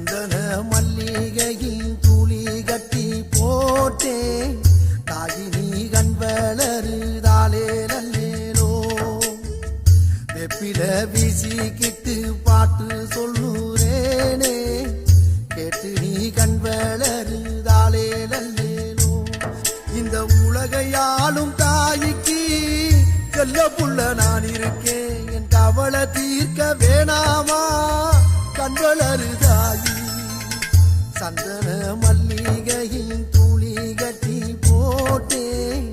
சந்தன மல்லிகையின் துளி கட்டி போட்டேன் தாயினி கண் வளருதாலே நல்லேலோ வெப்பில வீசிக்கிட்டு பாட்டு சொல்லுறேனே கேட்டு நீ கண் வளருதாலே நல்லேலோ இந்த உலகையாளும் தாய்க்கு செல்ல புள்ள நான் இருக்கேன் என் கவலை தீர்க்க வேணாமா கண் வளருதாயி சந்தன மல்லிகையின் துளி கட்டி போட்டேன்